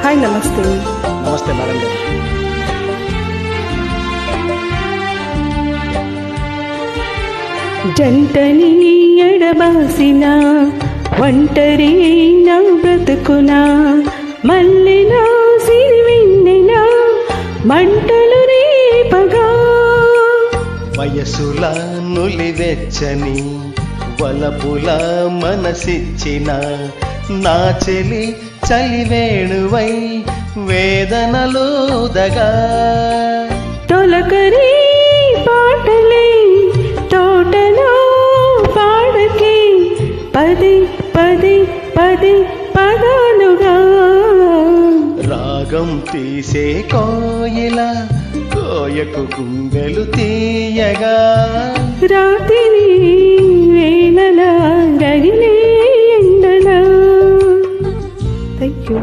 Hi, నమస్తే. నమస్తే madam గారు. జంటని ఎడబాసిన ఒంటరి నా బ్రతుకున మల్లెల సిరివెన్నెల మంటలు రేపగా వయసుల నులివెచ్చని వలపుల మనసిచ్చిన నా చెలి చలివేణువై వేదనలోదగా తొలకరి పాటలే తోటలో పాడకే పది పది పది పదాలుగా రాగం తీసే కోయిల కోయకు గుండెలు తీయగా రాత్రి వేళల రగిలే ఎండల. Thank you.